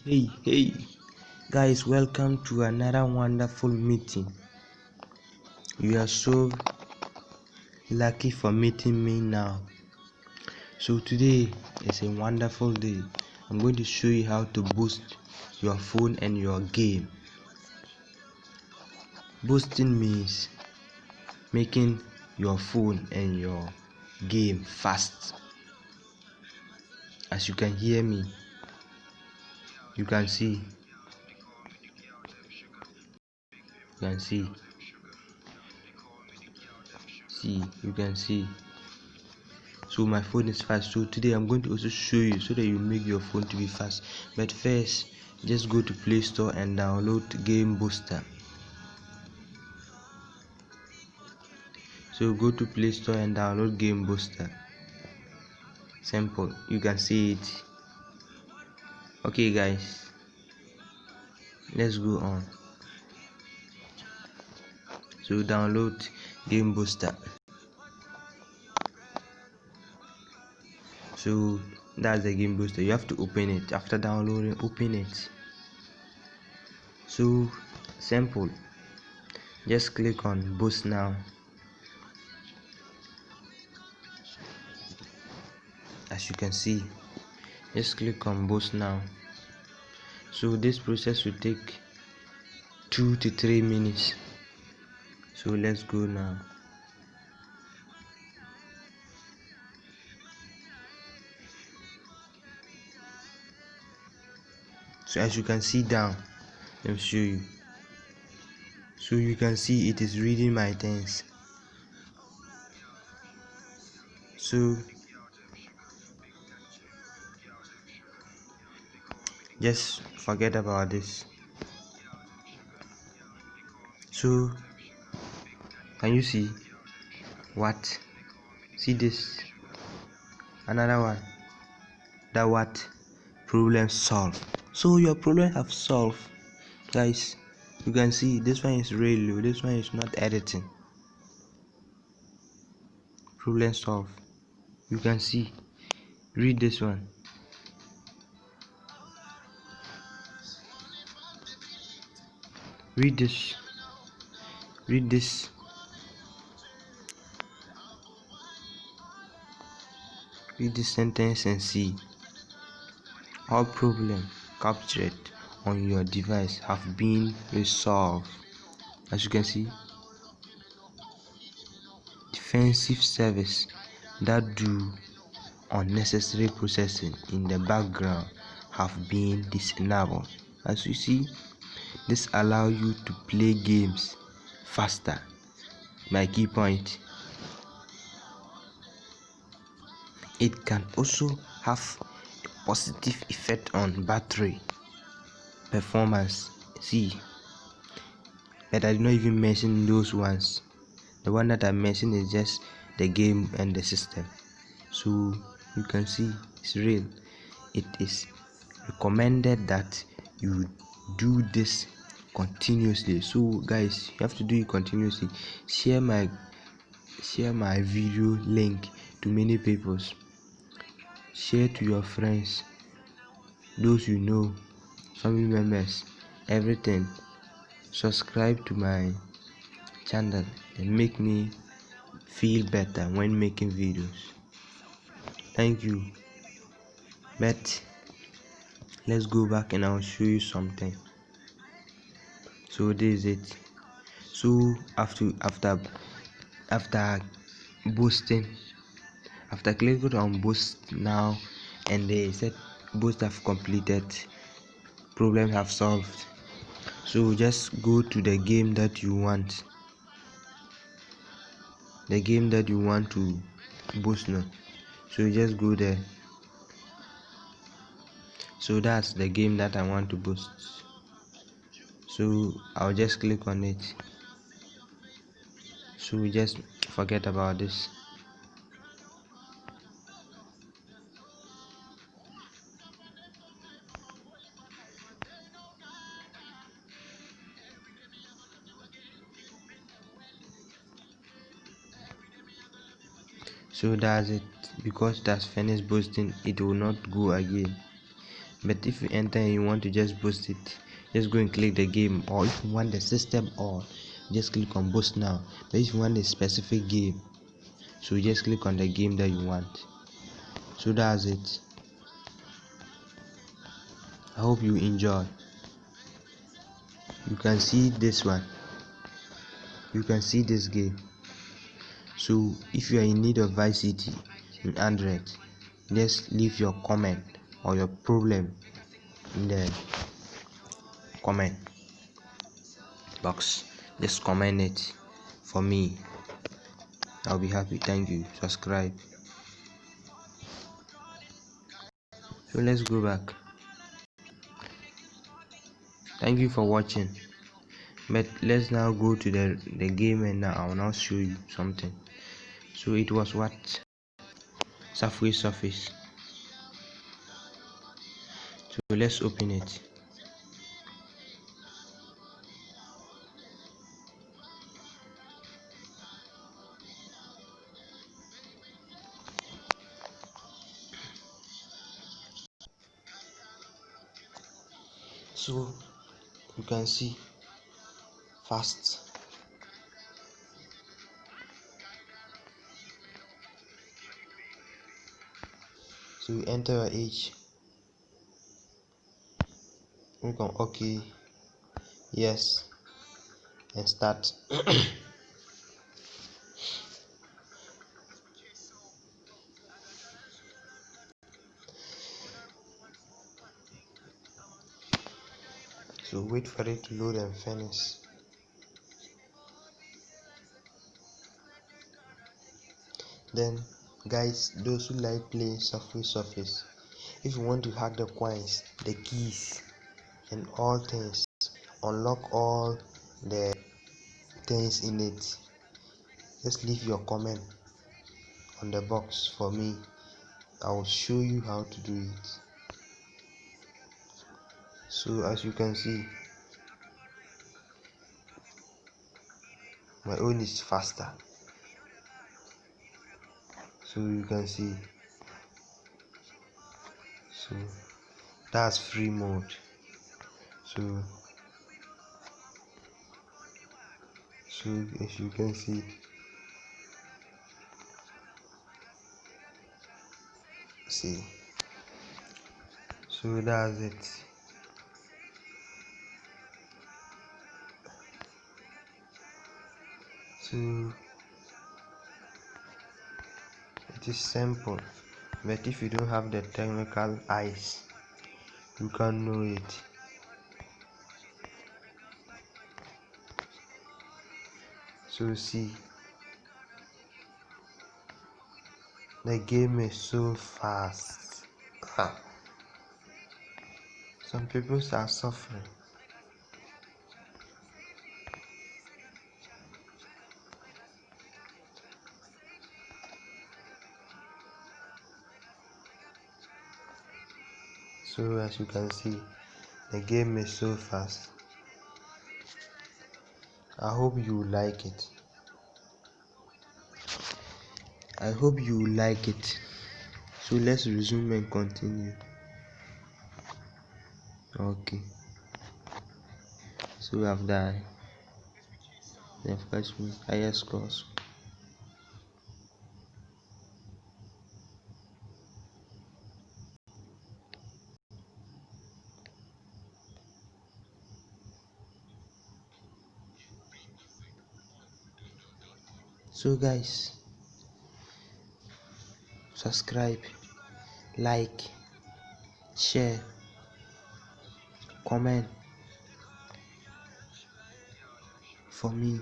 Hey guys, welcome to another wonderful meeting. You are so lucky for meeting me now. So today is a wonderful day. I'm going to show you how to boost your phone and your game. Boosting means making your phone and your game fast. As you can hear me, you can see. You can see. So my phone is fast. So today I'm going to also show you so that you make your phone to be fast. But first, just go to Play Store and download Game Booster. So go to Play Store and download Game Booster. Simple. You can see it. Okay guys, let's go on. So download Game Booster. So that's the Game Booster. You have to open it. After downloading, open it. So simple. Just click on Boost now. As you can see, just click on Boost now. So this process will take 2 to 3 minutes. So let's go now. So as you can see down, let me show you. So you can see it is reading my things. So just forget about this. So can you see what? See this? Another one. That what? Problem solved. So your problem have solved, guys. You can see this one is real. This one is not editing. Problem solved. You can see. Read this one. Read this. Read this. Read this sentence and see. All problems captured on your device have been resolved. As you can see, defensive service that do unnecessary processing in the background have been disabled. As you see, this allows you to play games faster. My key point. It can also have a positive effect on battery performance. See, but I did not even mention those ones. The one that I mentioned is just the game and the system. So you can see it's real. It is recommended that you do this continuously. So guys, you have to do it continuously. Share my video link to many people. Share to your friends, those you know, family members, everything. Subscribe to my channel and make me feel better when making videos. Thank you. But let's go back and I'll show you something. So this is it. So after boosting, after clicking on boost now, and they said boost have completed, problem have solved. So just go to the game that you want, to boost now. So just go there. So that's the game that I want to boost. So I'll just click on it. So just forget about this. So that's it. Because that's finished boosting, it will not go again. But if you enter and you want to just boost it, just go and click the game. Or if you want the system on, just click on boost now. But if you want a specific game, so just click on the game that you want. So that's it. I hope you enjoy. You can see this one, you can see this game. So if you are in need of Vice City in Android, just leave your comment or your problem in the comment box. Just comment it for me. I'll be happy. Thank you. Subscribe. So let's go back. Thank you for watching. But let's now go to the game, and now I'll now show you something. So it was what? Subway Surface. So let's open it. So you can see fast. So you enter your age, click on OK, yes, and start. So wait for it to load and finish. Then guys, those who like playing Subway Surface, if you want to hack the coins, the keys and all things, unlock all the things in it, just leave your comment on the box for me. I will show you how to do it. So as you can see, my own is faster. So you can see, so that's free mode. So as you can see, so that's it. So it is simple, but if you don't have the technical eyes, you can't know it. So see, the game is so fast. Some people are suffering. So as you can see, the game is so fast. I hope you like it. I hope you like it. So let's resume and continue. Okay. So we have done. Then first me highest scores. So guys, subscribe, like, share, comment for me.